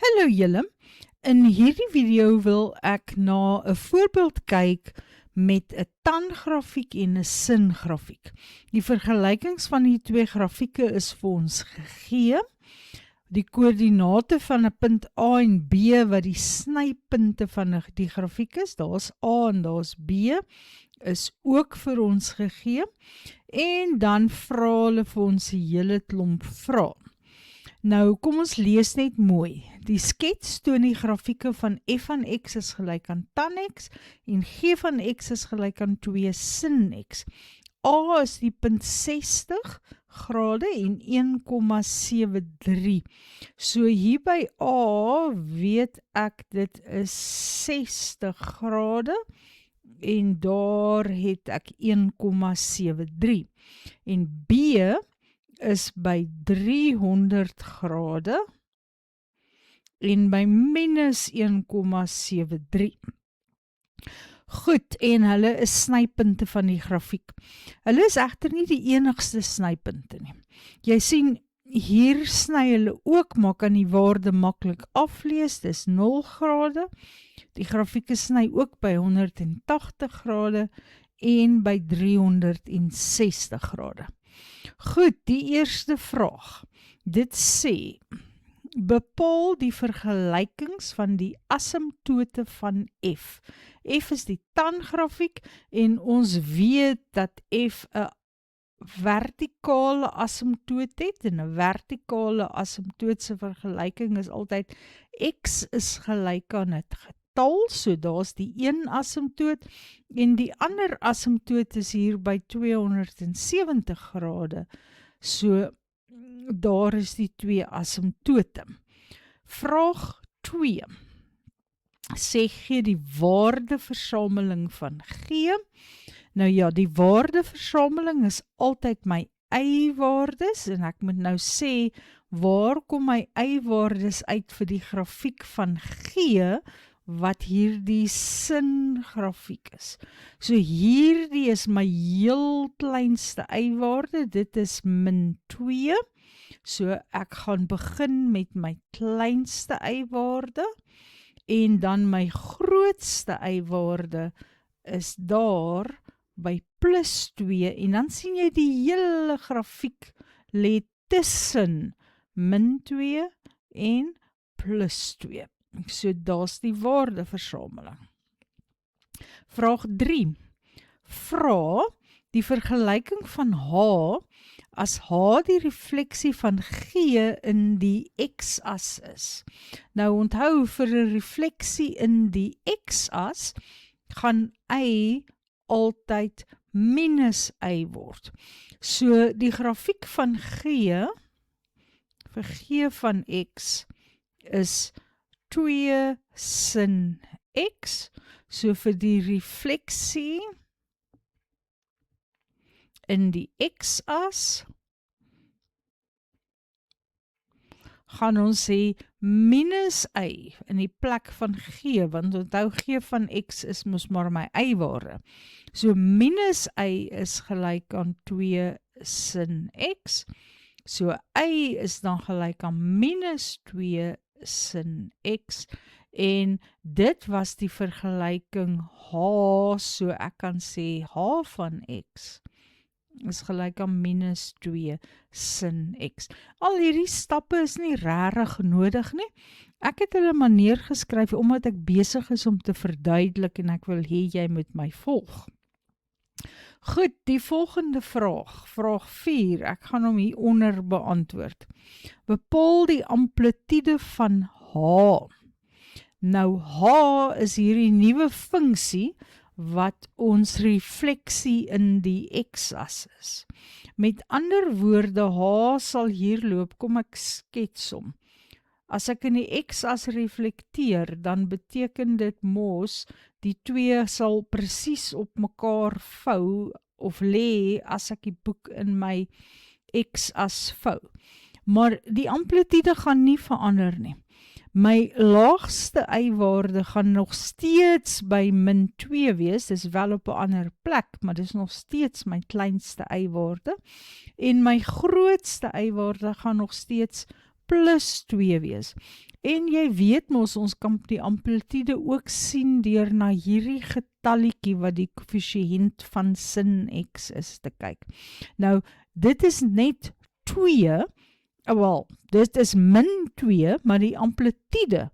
Hallo julle, in hierdie video wil ek na 'n voorbeeld kyk met 'n tangrafiek en 'n singrafiek. Die vergelykings van die twee grafieke is vir ons gegee. Die koördinate van 'n punt A en B wat die snypunte van die grafiek is, daar's A en daar's B, is ook vir ons gegee. En dan vra hulle vir ons 'n hele klomp vrae. Nou, kom ons lees net mooi. Die skets toon die grafieke van f van x is gelyk aan tan x en g van x is gelyk aan 2 sin x. A is die punt 60 grade en 1,73. So hier by A weet ek dit is 60 grade en daar het ek 1,73. En B is by 300 grade en by minus 1,73. Goed, en hulle is snypunte van die grafiek. Hulle is egter nie die enigste snypunte nie. Jy sien, hier sny hulle ook, maar kan die waarde maklik aflees, dis 0 grade. Die grafieke sny ook by 180 grade en by 360 grade. Goed, die eerste vraag. Dit sê, bepaal die vergelykings van die asymptote van f. F is die tangrafiek en ons weet dat f 'n vertikale asymptoot het en 'n vertikale asymptoot se vergelyking is altyd x is gelyk aan 'n getal, so daar's die een asymptoot en die ander asymptoot is hier by 270 grade. So daar is die twee asymptote. Vraag 2. Sê gee die waardeversameling van G. Nou ja, die waardeversameling is altyd my y-waardes en ek moet nou sê, waar kom my y-waardes uit vir die grafiek van G, wat hierdie singrafiek is. So hierdie is my heel kleinste y-waarde, dit is -2. So ek gaan begin met my kleinste y-waarde en dan my grootste y-waarde is daar by +2 en dan sien jy die hele grafiek lê tussen -2 en +2. So daar's die waardeversameling. Vraag 3. Vra die vergelyking van H as H die refleksie van G in die x-as is. Nou onthou, vir 'n refleksie in die x-as gaan y altyd minus y word. So die grafiek van G, vir G van x, is 2 sin x, so vir die refleksie in die x-as gaan ons sê minus y in die plek van G, want onthou G van x is mos maar my y-waarde. So minus y is gelyk aan 2 sin x, so y is dan gelyk aan minus 2 sin x, en dit was die vergelyking H, so ek kan sê H van x is gelyk aan minus 2 sin x. Al hierdie stappe is nie regtig nodig nie. Ek het hulle maar neergeskryf omdat ek besig is om te verduidelik en ek wil hê jy moet my volg. Goed, die volgende vraag, vraag 4, ek gaan hom hieronder beantwoord. Bepaal die amplitude van H. Nou H is hierdie nuwe funksie wat ons refleksie in die x-as is. Met ander woorde, H sal hier loop, kom ek skets hom. As ek in die x-as reflekteer, dan beteken dit mos, die twee sal presies op mekaar vou, of lê as ek die boek in my x-as vou. Maar die amplitude gaan nie verander nie. My laagste y-waarde gaan nog steeds by -2 wees, dis wel op 'n ander plek, maar dis nog steeds my kleinste y-waarde. En my grootste y-waarde gaan nog steeds plus 2 wees. En jy weet mos, ons kan die amplitude ook sien deur na hierdie getalletjie wat die koëffisiënt van sin x is te kyk. Nou, dit is net 2, wel, dit is min 2, maar die amplitude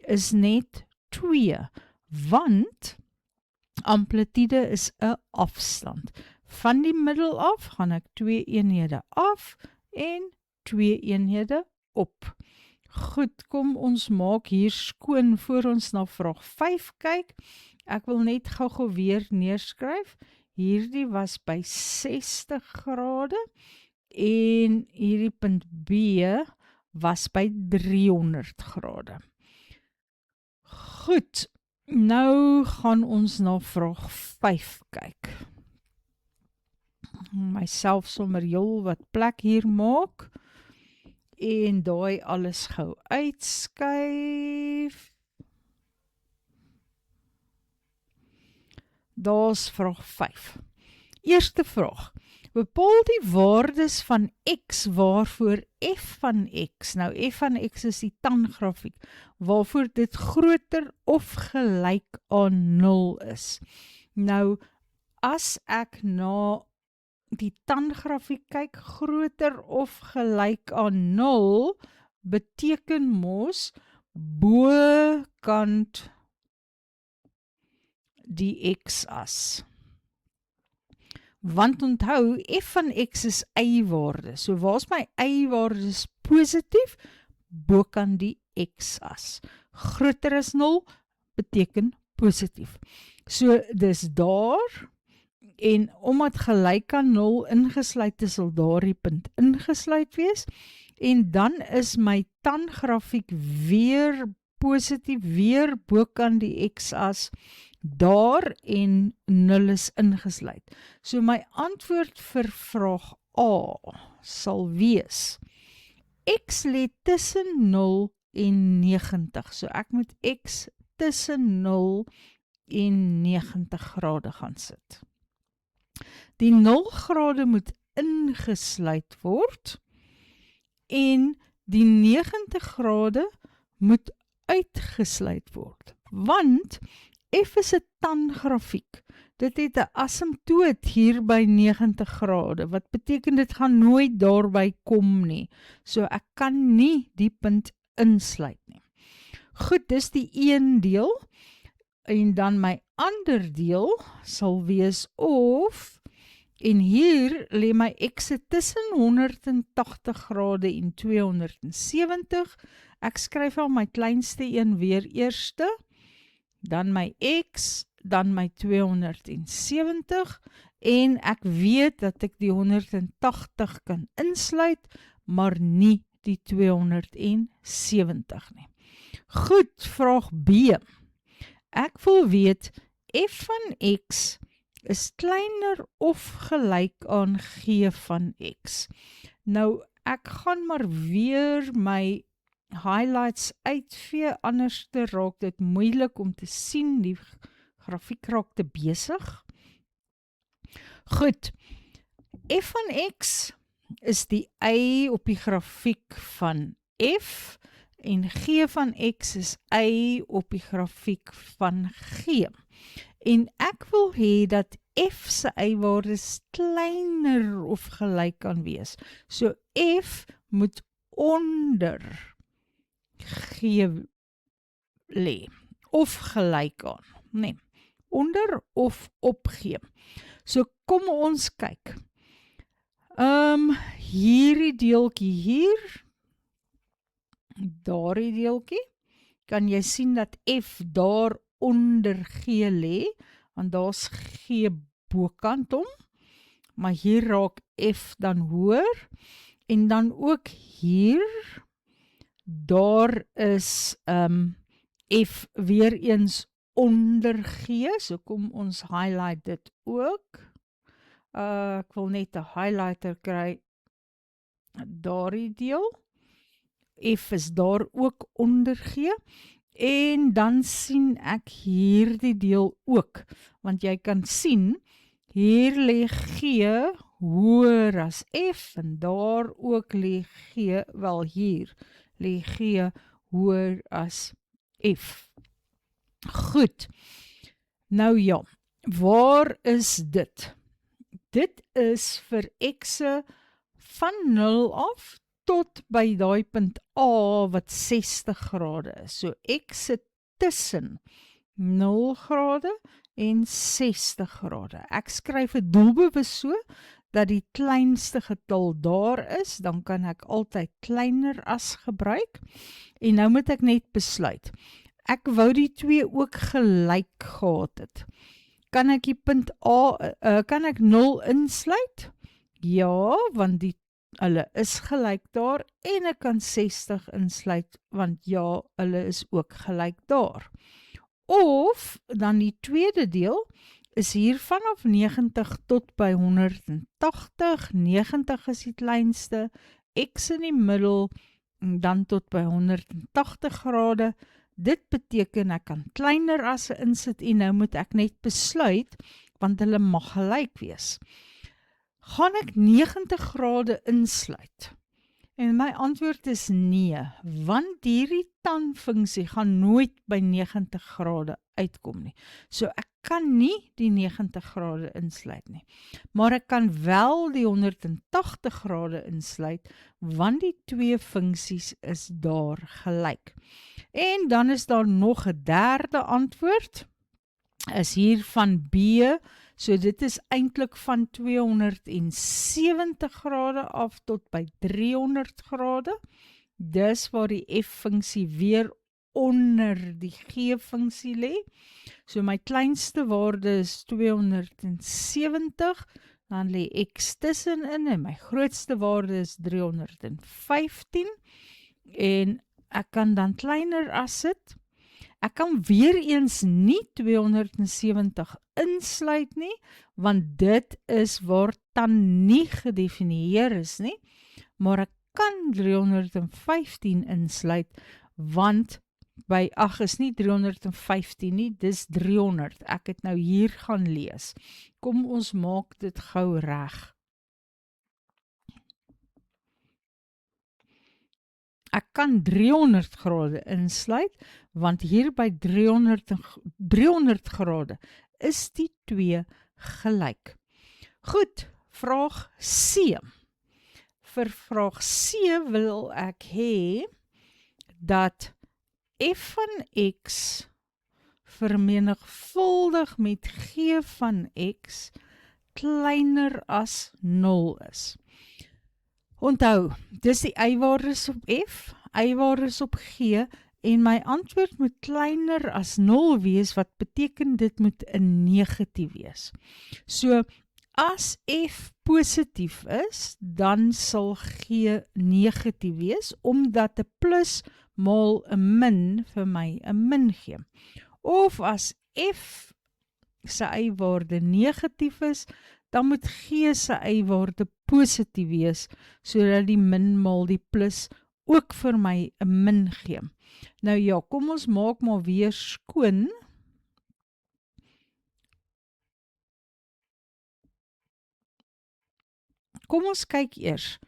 is net 2, want amplitude is 'n afstand. Van die middel af gaan ek 2 eenhede af en 2 eenhede op. Goed, kom ons maak hier skoon voor ons na vraag 5 kyk. Ek wil net gou weer neerskryf. Hierdie was by 60 grade en hierdie punt B was by 300 grade. Goed, nou gaan ons na vraag 5 kyk. Myself sommer heel wat plek hier maak en daai alles gou uitskuif. Daar's vraag 5. Eerste vraag. Bepaal die waardes van x waarvoor f van x, nou f van x is die tangrafiek, waarvoor dit groter of gelyk aan 0 is. Nou, as ek na die tangrafiek kyk, groter of gelyk aan 0, beteken mos bokant die x-as. Want onthou, f van x is y-waarde. So waar is my y-waarde is positief, bokant die x-as. Groter as 0 beteken positief. So dis daar, en omdat gelyk aan 0 ingesluit is, sal daardie punt ingesluit wees, en dan is my tangrafiek weer positief, weer bokant die x-as, daar en 0 is ingesluit. So my antwoord vir vraag A sal wees, x lê tussen 0 en 90. So ek moet x tussen 0 en 90 grade gaan sit. Die 0 grade moet ingesluit word en die 90 grade moet uitgesluit word. Want f is 'n tangrafiek. Dit het 'n asymptoot hier by 90 grade, wat beteken dit gaan nooit daarby kom nie. So ek kan nie die punt insluit nie. Goed, dis die een deel. En dan my ander deel sal wees of, en hier lê my x tussen 180 grade en 270. Ek skryf al my kleinste een weer eerste, dan my x, dan my 270, en ek weet dat ek die 180 kan insluit, maar nie die 270 nie. Goed, vraag B. Ek wil weet, f van x is kleiner of gelyk aan g van x. Nou, ek gaan maar weer my highlights uitvee, anders raak dit moeilik om te sien, die grafiek raak te besig. Goed, f van x is die y op die grafiek van f, en g van x is y op die grafiek van g. En ek wil hê dat f se y-waardes kleiner of gelyk kan wees. So f moet onder g lê, of gelyk aan, nee, onder of op g. So kom ons kyk. Hierdie deeltjie hier, daardie deeltjie, kan jy sien dat f daar onder g lê, want daar's g bokant hom, maar hier raak f dan hoër, en dan ook hier, daar is f weer eens onder g, so kom ons highlight dit ook. Ek wil net 'n highlighter kry, daardie deel, f is daar ook onder g, en dan sien ek hierdie deel ook, want jy kan sien, hier lê g hoër as f, en daar ook lê g, wel hier, lê G hoër as F. Goed, nou ja, waar is dit? Dit is vir x'e van 0 af tot by daai punt A wat 60 grade is. So x sit tussen 0 grade en 60 grade. Ek skryf 'n doelbewus so, dat die kleinste getal daar is, dan kan ek altyd kleiner as gebruik. En nou moet ek net besluit. Ek wou die twee ook gelyk gehad het. Kan ek die punt A, kan ek 0 insluit? Ja, want hulle is gelyk daar, en ek kan 60 insluit, want ja, hulle is ook gelyk daar. Of, dan die tweede deel, is hier vanaf 90 tot by 180, 90 is die kleinste, x in die middel, en dan tot by 180 grade, dit beteken ek kan kleiner asse insit, en nou moet ek net besluit, want hulle mag gelyk wees. Gaan ek 90 grade insluit? En my antwoord is nee, want hierdie tanfunksie gaan nooit by 90 grade uitkom nie. So ek kan nie die 90 grade insluit nie, maar ek kan wel die 180 grade insluit, want die twee funksies is daar gelyk. En dan is daar nog 'n derde antwoord, is hier van B, so dit is eintlik van 270 grade af tot by 300 grade, dis waar die f-funksie weer onder die g-funksie lê. So my kleinste waarde is 270, dan lê x tussenin, en my grootste waarde is 315, en ek kan dan kleiner as sit. Ek kan weer eens nie 270 insluit nie, want dit is waar tan nie gedefinieer is nie, maar ek kan 315 insluit, want by 8 is nie 315 nie, dis 300. Ek het nou hier gaan lees. Kom ons maak dit gou reg. Ek kan 300 grade insluit, want hier by 300 grade is die twee gelyk. Goed, vraag C. Vir vraag C wil ek hê dat f van x vermenigvuldig met g van x kleiner as 0 is. Onthou, dis die y-waardes op f, y-waardes op g, en my antwoord moet kleiner as 0 wees, wat beteken dit moet 'n negatief wees. So, as f positief is, dan sal g negatief wees, omdat 'n plus maal 'n min vir my 'n min gee. Of as f se y-waarde negatief is, dan moet g se y-waarde positief wees, sodat die min maal die plus ook vir my 'n min gee. Nou ja, kom ons maak maar weer skoon. Kom ons kyk eers,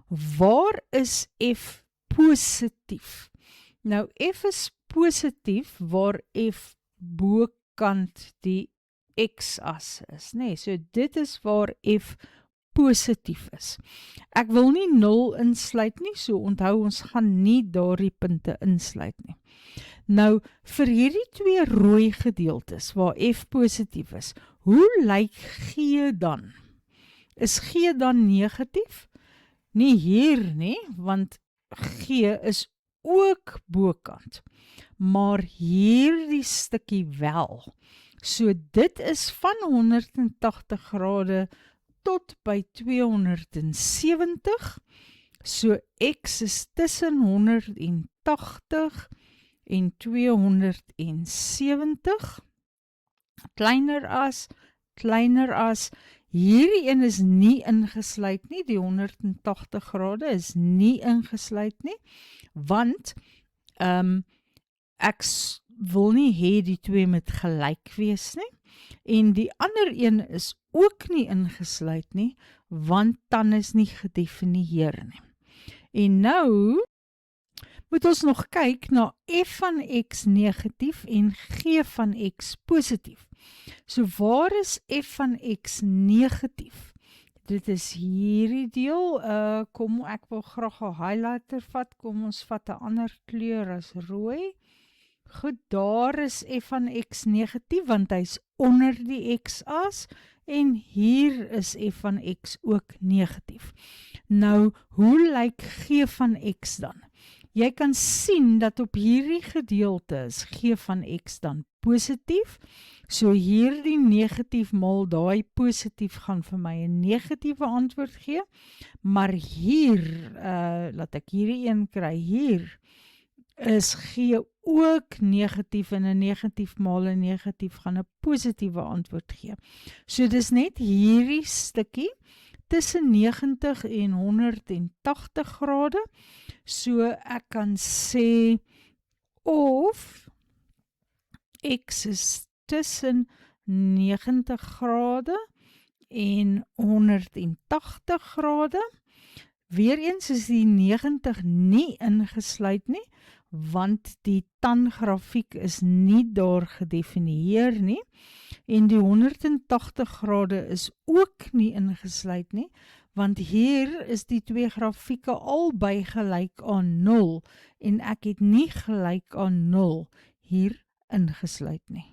waar is f positief? Nou, f is positief waar f bokant die x-as is, nee, so dit is waar f positief is. Ek wil nie 0 insluit nie, so onthou ons gaan nie daardie punte insluit nie. Nou, vir hierdie twee rooi gedeeltes waar f positief is, hoe lyk g dan? Is g dan negatief? Nie hier nie, want g is ook bokant, maar hierdie stukkie wel. So dit is van 180 grade tot by 270, so x is tussen 180 en 270, kleiner as, hierdie een is nie ingesluit nie, die 180 grade is nie ingesluit nie, want ek wil nie hê die twee moet gelyk wees nie, en die ander een is ook nie ingesluit nie, want tan is nie gedefinieer nie. En nou moet ons nog kyk na f van x negatief en g van x positief. So waar is f van x negatief? Dit is hierdie deel, kom ek wil graag 'n highlighter vat, kom ons vat 'n ander kleur as rooi. Goed, daar is f van x negatief, want hy's onder die x-as, en hier is f van x ook negatief. Nou, hoe lyk g van x dan? Jy kan sien dat op hierdie gedeelte is g van x dan positief, so hierdie negatief maal daai positief gaan vir my 'n negatiewe antwoord gee, maar hier, laat ek hierdie een kry, hier is g ook negatief en 'n negatief maal 'n negatief gaan 'n positiewe antwoord gee. So dis net hierdie stukkie tussen 90 en 180 grade. So ek kan sê of x is tussen 90 grade en 180 grade. Weereens is die 90 nie ingesluit nie, want die tangrafiek is nie daar gedefinieer nie, en die 180 grade is ook nie ingesluit nie, want hier is die twee grafieke albei gelyk aan 0, en ek het nie gelyk aan 0 hier ingesluit nie.